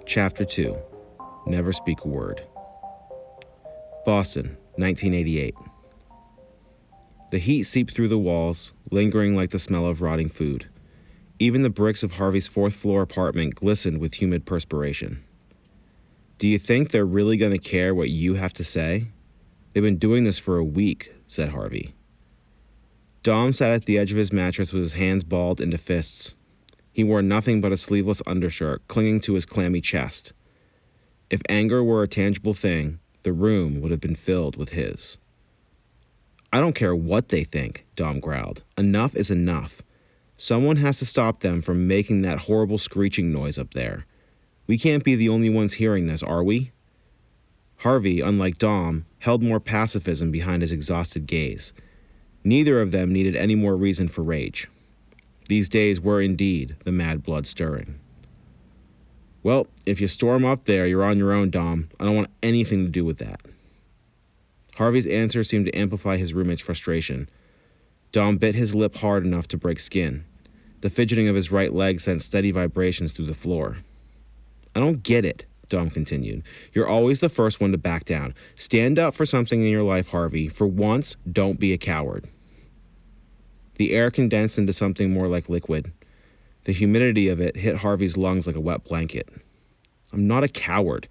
Chapter 2. Never Speak a Word. Boston, 1988. The heat seeped through the walls, lingering like the smell of rotting food. Even the bricks of Harvey's fourth-floor apartment glistened with humid perspiration. "Do you think they're really going to care what you have to say? They've been doing this for a week," said Harvey. Dom sat at the edge of his mattress with his hands balled into fists. He wore nothing but a sleeveless undershirt clinging to his clammy chest. If anger were a tangible thing, the room would have been filled with his. "I don't care what they think," Dom growled. "Enough is enough. Someone has to stop them from making that horrible screeching noise up there. We can't be the only ones hearing this, are we?" Harvey, unlike Dom, held more pacifism behind his exhausted gaze. Neither of them needed any more reason for rage. These days were indeed the mad blood stirring. "Well, if you storm up there, you're on your own, Dom. I don't want anything to do with that." Harvey's answer seemed to amplify his roommate's frustration. Dom bit his lip hard enough to break skin. The fidgeting of his right leg sent steady vibrations through the floor. "I don't get it," Dom continued. "You're always the first one to back down. Stand up for something in your life, Harvey. For once, don't be a coward." The air condensed into something more like liquid. The humidity of it hit Harvey's lungs like a wet blanket. "I'm not a coward.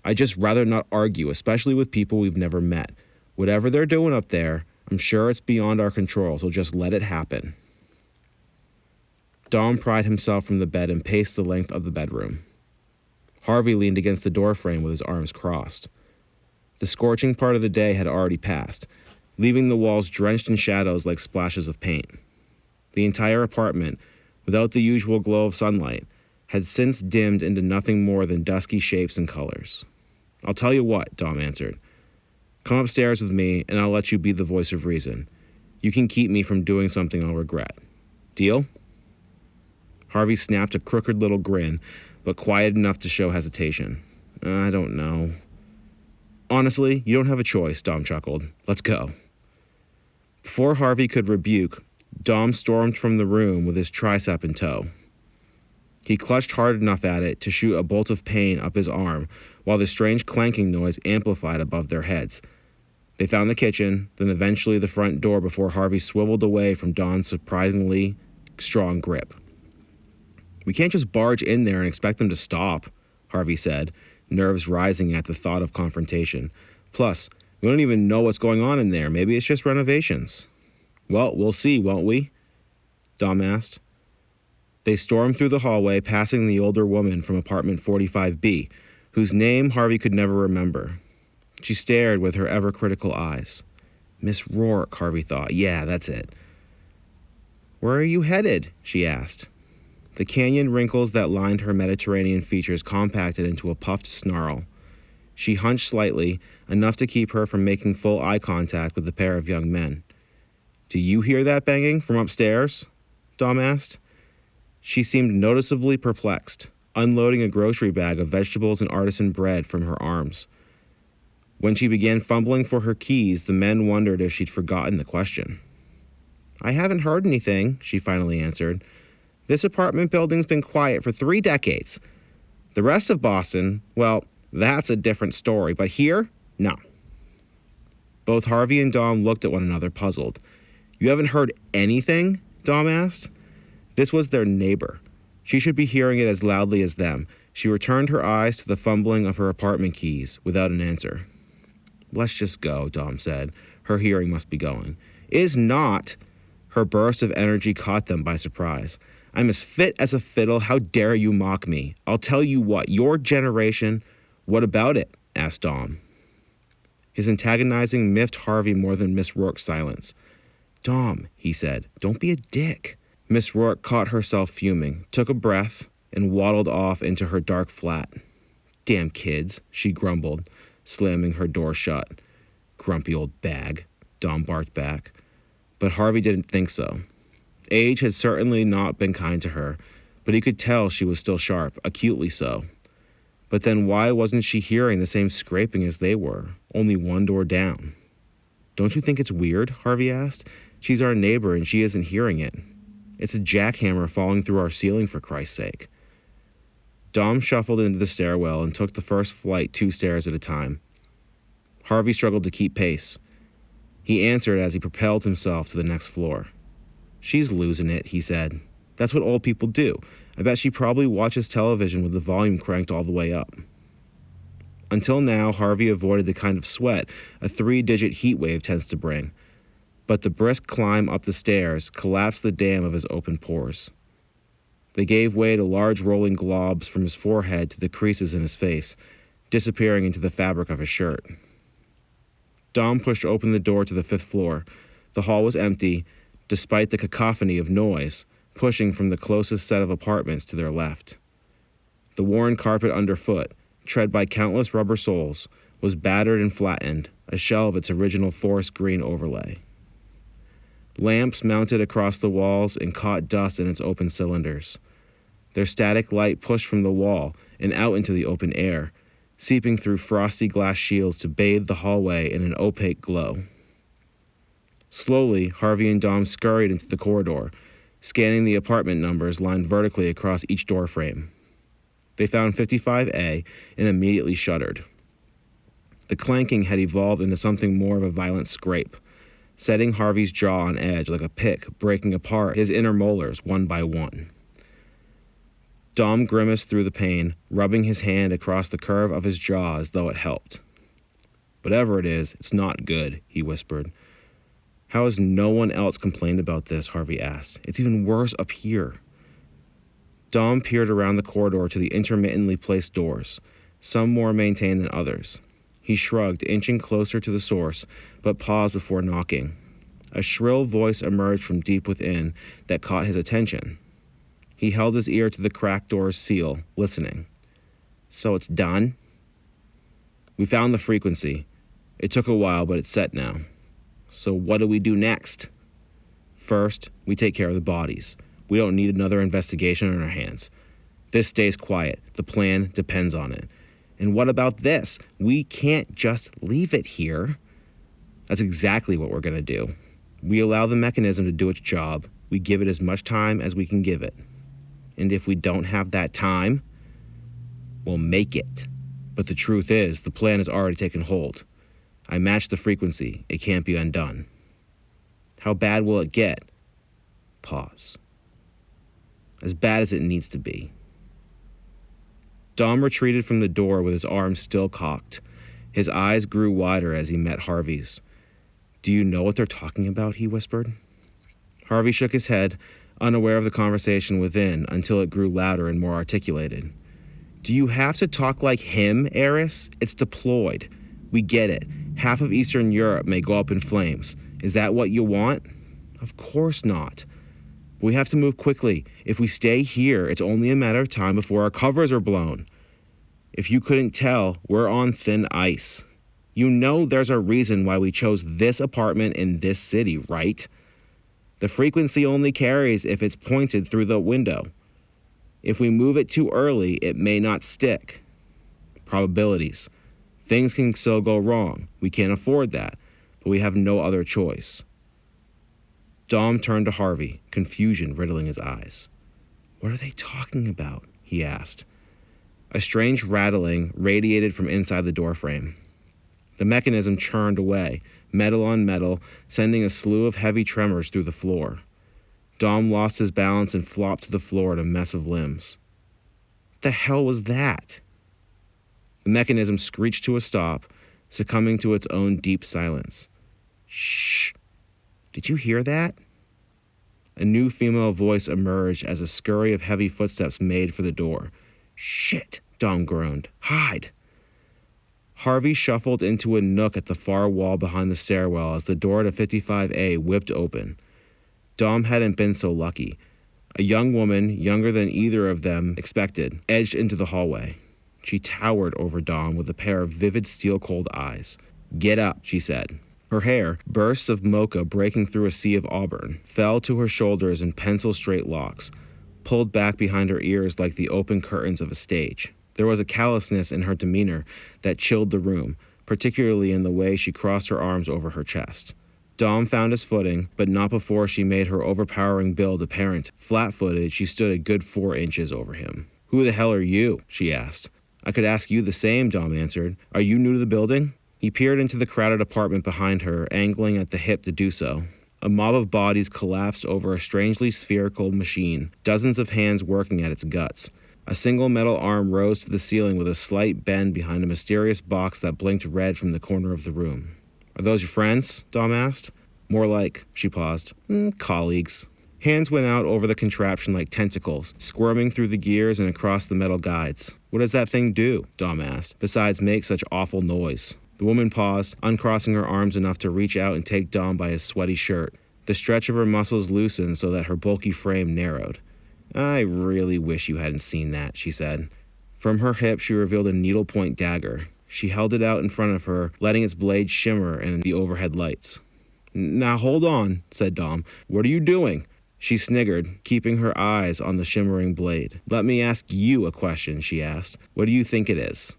I'd just rather not argue, especially with people we've never met. Whatever they're doing up there, I'm sure it's beyond our control, so just let it happen." Dom pried himself from the bed and paced the length of the bedroom. Harvey leaned against the doorframe with his arms crossed. The scorching part of the day had already passed, leaving the walls drenched in shadows like splashes of paint. The entire apartment, without the usual glow of sunlight, had since dimmed into nothing more than dusky shapes and colors. "I'll tell you what," Dom answered. "Come upstairs with me, and I'll let you be the voice of reason. You can keep me from doing something I'll regret. Deal?" Harvey snapped a crooked little grin, but quiet enough to show hesitation. "I don't know." "Honestly, you don't have a choice," Dom chuckled. "Let's go." Before Harvey could rebuke, Dom stormed from the room with his tricep in tow. He clutched hard enough at it to shoot a bolt of pain up his arm, while the strange clanking noise amplified above their heads. They found the kitchen, then eventually the front door before Harvey swiveled away from Dom's surprisingly strong grip. "We can't just barge in there and expect them to stop," Harvey said, nerves rising at the thought of confrontation. "Plus, we don't even know what's going on in there. Maybe it's just renovations." "Well, we'll see, won't we?" Dom asked. They stormed through the hallway, passing the older woman from apartment 45B, whose name Harvey could never remember. She stared with her ever-critical eyes. Miss Rourke, Harvey thought. Yeah, that's it. "Where are you headed?" she asked. The canyon wrinkles that lined her Mediterranean features compacted into a puffed snarl. She hunched slightly, enough to keep her from making full eye contact with the pair of young men. "Do you hear that banging from upstairs?" Dom asked. She seemed noticeably perplexed, unloading a grocery bag of vegetables and artisan bread from her arms. When she began fumbling for her keys, the men wondered if she'd forgotten the question. "I haven't heard anything," she finally answered. "This apartment building's been quiet for 3 decades. The rest of Boston, well, that's a different story, but here, no." Both Harvey and Dom looked at one another, puzzled. "You haven't heard anything?" Dom asked. This was their neighbor. She should be hearing it as loudly as them. She returned her eyes to the fumbling of her apartment keys without an answer. "Let's just go," Dom said. Her hearing must be going. "Is not." Her burst of energy caught them by surprise. "I'm as fit as a fiddle. How dare you mock me? I'll tell you what, your generation—" "What about it?" asked Dom. His antagonizing miffed Harvey more than Miss Rourke's silence. "Dom," he said, "don't be a dick." Miss Rourke caught herself fuming, took a breath, and waddled off into her dark flat. "Damn kids," she grumbled, slamming her door shut. "Grumpy old bag," Dom barked back. But Harvey didn't think so. Age had certainly not been kind to her, but he could tell she was still sharp, acutely so. But then why wasn't she hearing the same scraping as they were, only one door down? "Don't you think it's weird?" Harvey asked. "She's our neighbor and she isn't hearing it. It's a jackhammer falling through our ceiling, for Christ's sake." Dom shuffled into the stairwell and took the first flight 2 stairs at a time. Harvey struggled to keep pace. He answered as he propelled himself to the next floor. "She's losing it," he said. "That's what old people do. I bet she probably watches television with the volume cranked all the way up." Until now, Harvey avoided the kind of sweat a 3-digit heat wave tends to bring. But the brisk climb up the stairs collapsed the dam of his open pores. They gave way to large rolling globs from his forehead to the creases in his face, disappearing into the fabric of his shirt. Dom pushed open the door to the 5th floor. The hall was empty, despite the cacophony of noise pushing from the closest set of apartments to their left. The worn carpet underfoot, tread by countless rubber soles, was battered and flattened, a shell of its original forest green overlay. Lamps mounted across the walls and caught dust in its open cylinders. Their static light pushed from the wall and out into the open air, seeping through frosty glass shields to bathe the hallway in an opaque glow. Slowly, Harvey and Dom scurried into the corridor, scanning the apartment numbers lined vertically across each doorframe. They found 55A and immediately shuddered. The clanking had evolved into something more of a violent scrape, setting Harvey's jaw on edge like a pick breaking apart his inner molars one by one. Dom grimaced through the pain, rubbing his hand across the curve of his jaw as though it helped. "Whatever it is, it's not good," he whispered. "How has no one else complained about this?" Harvey asked. "It's even worse up here." Dom peered around the corridor to the intermittently placed doors, some more maintained than others. He shrugged, inching closer to the source, but paused before knocking. A shrill voice emerged from deep within that caught his attention. He held his ear to the cracked door's seal, listening. "So it's done?" "We found the frequency. It took a while, but it's set now." "So what do we do next?" "First, we take care of the bodies. We don't need another investigation on our hands. This stays quiet. The plan depends on it." "And what about this? We can't just leave it here." "That's exactly what we're going to do. We allow the mechanism to do its job. We give it as much time as we can give it. And if we don't have that time, we'll make it. But the truth is, the plan has already taken hold. I matched the frequency. It can't be undone." "How bad will it get?" Pause. "As bad as it needs to be." Dom retreated from the door with his arms still cocked. His eyes grew wider as he met Harvey's. "Do you know what they're talking about?" he whispered. Harvey shook his head, unaware of the conversation within, until it grew louder and more articulated. "Do you have to talk like him, Eris? It's deployed. We get it. Half of Eastern Europe may go up in flames. Is that what you want?" "Of course not. We have to move quickly. If we stay here, it's only a matter of time before our covers are blown. If you couldn't tell, we're on thin ice. You know there's a reason why we chose this apartment in this city, right? The frequency only carries if it's pointed through the window. If we move it too early, it may not stick. Probabilities. Things can still go wrong. We can't afford that, but we have no other choice." Dom turned to Harvey, confusion riddling his eyes. "What are they talking about?" he asked. A strange rattling radiated from inside the doorframe. The mechanism churned away, metal on metal, sending a slew of heavy tremors through the floor. Dom lost his balance and flopped to the floor in a mess of limbs. What the hell was that? The mechanism screeched to a stop, succumbing to its own deep silence. "Shh! Did you hear that?" A new female voice emerged as a scurry of heavy footsteps made for the door. "Shit!" Dom groaned. "Hide!" Harvey shuffled into a nook at the far wall behind the stairwell as the door to 55A whipped open. Dom hadn't been so lucky. A young woman, younger than either of them expected, edged into the hallway. She towered over Dom with a pair of vivid steel-cold eyes. "Get up," she said. Her hair, bursts of mocha breaking through a sea of auburn, fell to her shoulders in pencil-straight locks, pulled back behind her ears like the open curtains of a stage. There was a callousness in her demeanor that chilled the room, particularly in the way she crossed her arms over her chest. Dom found his footing, but not before she made her overpowering build apparent. Flat-footed, she stood a good 4 inches over him. Who the hell are you? She asked. I could ask you the same, Dom answered. Are you new to the building? He peered into the crowded apartment behind her, angling at the hip to do so. A mob of bodies collapsed over a strangely spherical machine, dozens of hands working at its guts. A single metal arm rose to the ceiling with a slight bend behind a mysterious box that blinked red from the corner of the room. Are those your friends? Dom asked. More like, she paused, colleagues. Hands went out over the contraption like tentacles, squirming through the gears and across the metal guides. What does that thing do? Dom asked, besides make such awful noise. The woman paused, uncrossing her arms enough to reach out and take Dom by his sweaty shirt. The stretch of her muscles loosened so that her bulky frame narrowed. I really wish you hadn't seen that, she said. From her hip, she revealed a needlepoint dagger. She held it out in front of her, letting its blade shimmer in the overhead lights. Now hold on, said Dom. What are you doing? She sniggered, keeping her eyes on the shimmering blade. Let me ask you a question, she asked. What do you think it is?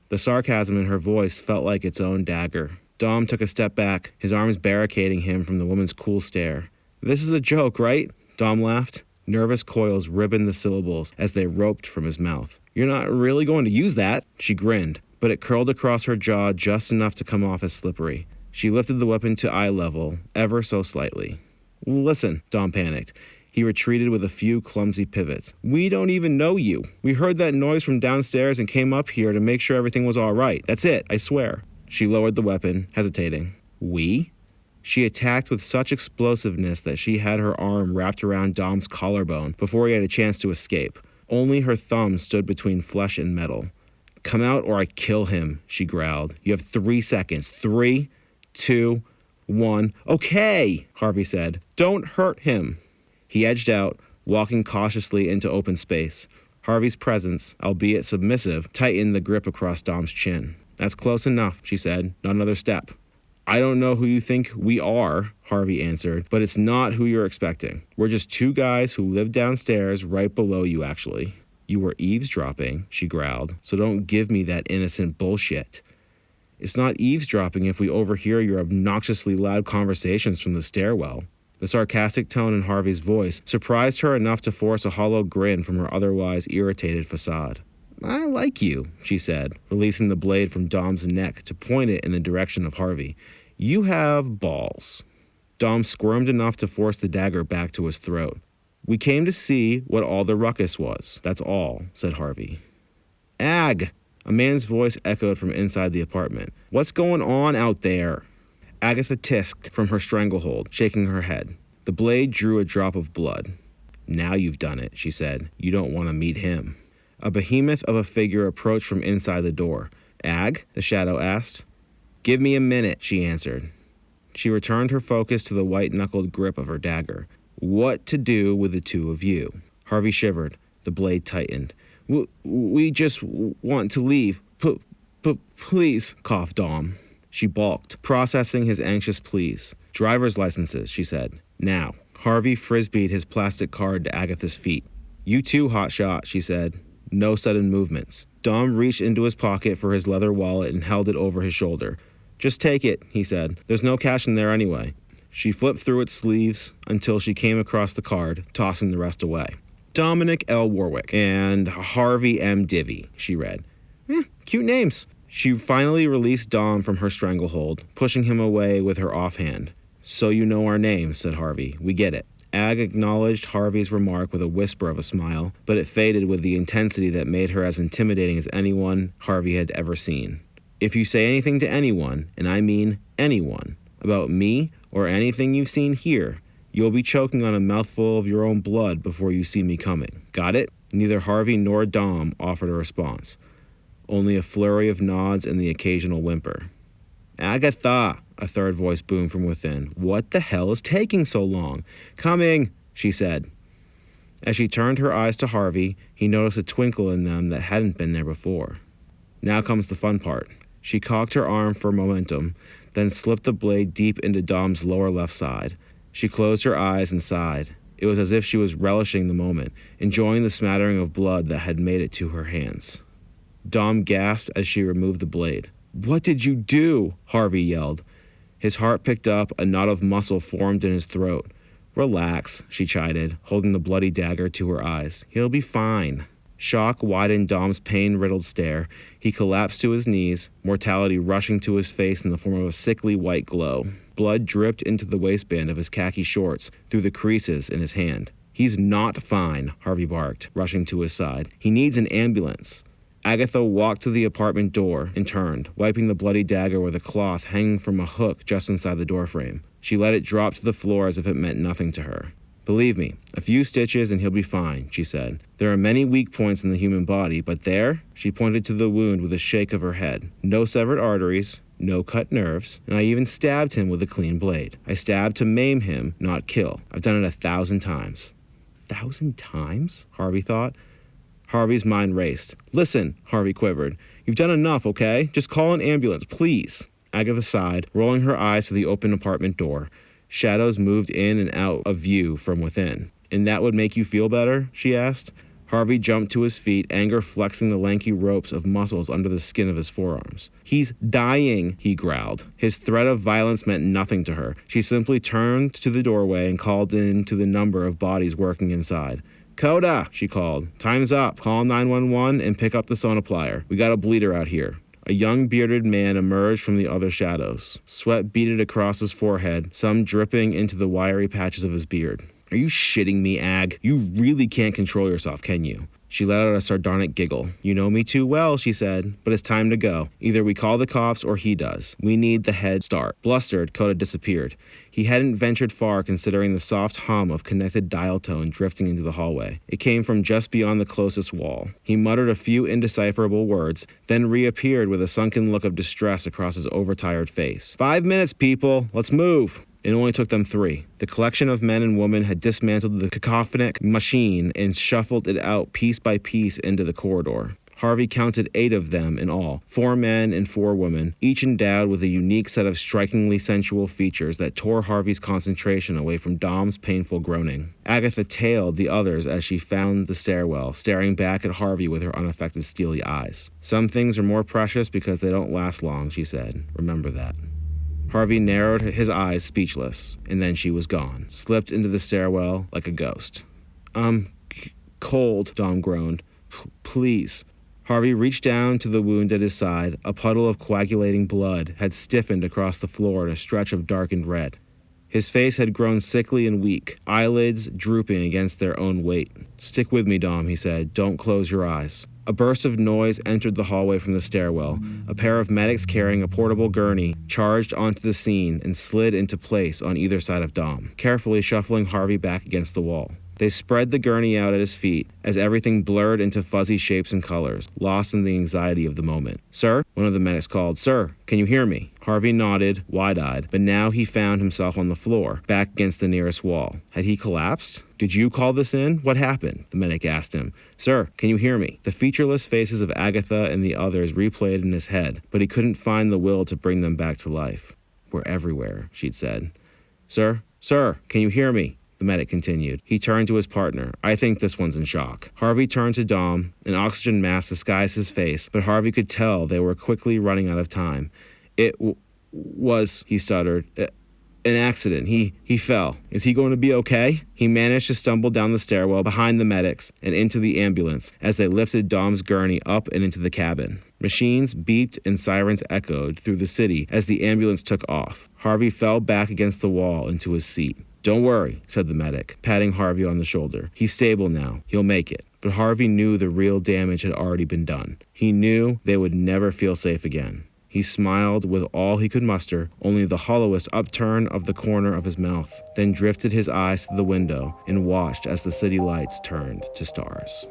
The sarcasm in her voice felt like its own dagger. Dom took a step back, his arms barricading him from the woman's cool stare. This is a joke, right? Dom laughed. Nervous coils ribboned the syllables as they roped from his mouth. You're not really going to use that? She grinned, but it curled across her jaw just enough to come off as slippery. She lifted the weapon to eye level, ever so slightly. Listen, Dom panicked. He retreated with a few clumsy pivots. We don't even know you. We heard that noise from downstairs and came up here to make sure everything was all right. That's it, I swear. She lowered the weapon, hesitating. We? She attacked with such explosiveness that she had her arm wrapped around Dom's collarbone before he had a chance to escape. Only her thumb stood between flesh and metal. Come out or I kill him, she growled. You have 3 seconds. 3, 2, 1. Okay, Harvey said. Don't hurt him. He edged out, walking cautiously into open space. Harvey's presence, albeit submissive, tightened the grip across Dom's chin. That's close enough, she said. Not another step. I don't know who you think we are, Harvey answered, but it's not who you're expecting. We're just 2 guys who live downstairs right below you, actually. You were eavesdropping, she growled, so don't give me that innocent bullshit. It's not eavesdropping if we overhear your obnoxiously loud conversations from the stairwell. The sarcastic tone in Harvey's voice surprised her enough to force a hollow grin from her otherwise irritated facade. I like you, she said, releasing the blade from Dom's neck to point it in the direction of Harvey. You have balls. Dom squirmed enough to force the dagger back to his throat. We came to see what all the ruckus was, that's all, said Harvey. Ag! A man's voice echoed from inside the apartment. What's going on out there? Agatha tisked from her stranglehold, shaking her head. The blade drew a drop of blood. Now you've done it, she said. You don't want to meet him. A behemoth of a figure approached from inside the door. Ag? The shadow asked. Give me a minute, she answered. She returned her focus to the white-knuckled grip of her dagger. What to do with the 2 of you? Harvey shivered. The blade tightened. We just want to leave. Please, coughed Dom. She balked, processing his anxious pleas. Driver's licenses, she said. Now. Harvey frisbeed his plastic card to Agatha's feet. You too, hotshot, she said. No sudden movements. Dom reached into his pocket for his leather wallet and held it over his shoulder. Just take it, he said. There's no cash in there anyway. She flipped through its sleeves until she came across the card, tossing the rest away. Dominic L. Warwick and Harvey M. Divvy, she read. Cute names. She finally released Dom from her stranglehold, pushing him away with her offhand. So you know our names, said Harvey. We get it. Ag acknowledged Harvey's remark with a whisper of a smile, but it faded with the intensity that made her as intimidating as anyone Harvey had ever seen. If you say anything to anyone, and I mean anyone, about me or anything you've seen here, you'll be choking on a mouthful of your own blood before you see me coming. Got it? Neither Harvey nor Dom offered a response. Only a flurry of nods and the occasional whimper. Agatha, a third voice boomed from within. What the hell is taking so long? Coming, she said. As she turned her eyes to Harvey, he noticed a twinkle in them that hadn't been there before. Now comes the fun part. She cocked her arm for momentum, then slipped the blade deep into Dom's lower left side. She closed her eyes and sighed. It was as if she was relishing the moment, enjoying the smattering of blood that had made it to her hands. Dom gasped as she removed the blade. What did you do? Harvey yelled. His heart picked up, a knot of muscle formed in his throat. Relax, she chided, holding the bloody dagger to her eyes. He'll be fine. Shock widened Dom's pain-riddled stare. He collapsed to his knees, mortality rushing to his face in the form of a sickly white glow. Blood dripped into the waistband of his khaki shorts through the creases in his hand. "He's not fine," Harvey barked, rushing to his side. "He needs an ambulance." Agatha walked to the apartment door and turned, wiping the bloody dagger with a cloth hanging from a hook just inside the doorframe. She let it drop to the floor as if it meant nothing to her. "Believe me, a few stitches and he'll be fine," she said. "There are many weak points in the human body, but there," she pointed to the wound with a shake of her head, "no severed arteries, no cut nerves, and I even stabbed him with a clean blade. I stabbed to maim him, not kill. I've done it 1,000 times. 1,000 times? Harvey thought. Harvey's mind raced. "Listen," Harvey quivered. "You've done enough, okay? Just call an ambulance, please." Agatha sighed, rolling her eyes to the open apartment door. Shadows moved in and out of view from within. "And that would make you feel better?" she asked. Harvey jumped to his feet, anger flexing the lanky ropes of muscles under the skin of his forearms. "He's dying," he growled. His threat of violence meant nothing to her. She simply turned to the doorway and called in to the number of bodies working inside. "Coda," she called. "Time's up. Call 911 and pick up the sonoplier. We got a bleeder out here." A young bearded man emerged from the other shadows. Sweat beaded across his forehead, some dripping into the wiry patches of his beard. "Are you shitting me, Ag? You really can't control yourself, can you?" She let out a sardonic giggle. "You know me too well," she said, "but it's time to go. Either we call the cops or he does. We need the head start." Blustered, Coda disappeared. He hadn't ventured far considering the soft hum of connected dial tone drifting into the hallway. It came from just beyond the closest wall. He muttered a few indecipherable words, then reappeared with a sunken look of distress across his overtired face. 5 minutes, people. Let's move." It only took them 3. The collection of men and women had dismantled the cacophonic machine and shuffled it out piece by piece into the corridor. Harvey counted 8 of them in all, 4 men and 4 women, each endowed with a unique set of strikingly sensual features that tore Harvey's concentration away from Dom's painful groaning. Agatha tailed the others as she found the stairwell, staring back at Harvey with her unaffected steely eyes. "Some things are more precious because they don't last long," she said. "Remember that." Harvey narrowed his eyes, speechless, and then she was gone, slipped into the stairwell like a ghost. "I'm cold," Dom groaned. "Please." Harvey reached down to the wound at his side. A puddle of coagulating blood had stiffened across the floor in a stretch of darkened red. His face had grown sickly and weak, eyelids drooping against their own weight. "Stick with me, Dom," he said. "Don't close your eyes." A burst of noise entered the hallway from the stairwell. A pair of medics carrying a portable gurney charged onto the scene and slid into place on either side of Dom, carefully shuffling Harvey back against the wall. They spread the gurney out at his feet as everything blurred into fuzzy shapes and colors, lost in the anxiety of the moment. "Sir?" One of the medics called. "Sir, can you hear me?" Harvey nodded, wide-eyed, but now he found himself on the floor, back against the nearest wall. Had he collapsed? "Did you call this in? What happened?" the medic asked him. "Sir, can you hear me?" The featureless faces of Agatha and the others replayed in his head, but he couldn't find the will to bring them back to life. "We're everywhere," she'd said. "Sir, can you hear me?" the medic continued. He turned to his partner. "I think this one's in shock." Harvey turned to Dom. An oxygen mask disguised his face, but Harvey could tell they were quickly running out of time. "It was," he stuttered, "an accident. He fell. Is he going to be okay?" He managed to stumble down the stairwell behind the medics and into the ambulance as they lifted Dom's gurney up and into the cabin. Machines beeped and sirens echoed through the city as the ambulance took off. Harvey fell back against the wall into his seat. "Don't worry," said the medic, patting Harvey on the shoulder. "He's stable now. He'll make it." But Harvey knew the real damage had already been done. He knew they would never feel safe again. He smiled with all he could muster, only the hollowest upturn of the corner of his mouth, then drifted his eyes to the window and watched as the city lights turned to stars.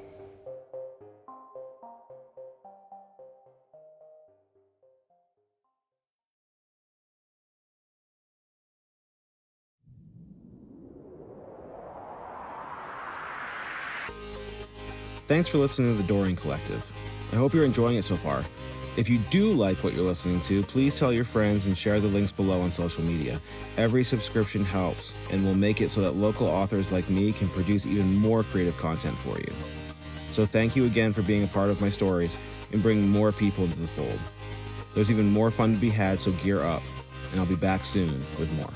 Thanks for listening to the Dorian Collective. I hope you're enjoying it so far. If you do like what you're listening to, please tell your friends and share the links below on social media. Every subscription helps and will make it so that local authors like me can produce even more creative content for you. So thank you again for being a part of my stories and bringing more people into the fold. There's even more fun to be had, so gear up, and I'll be back soon with more.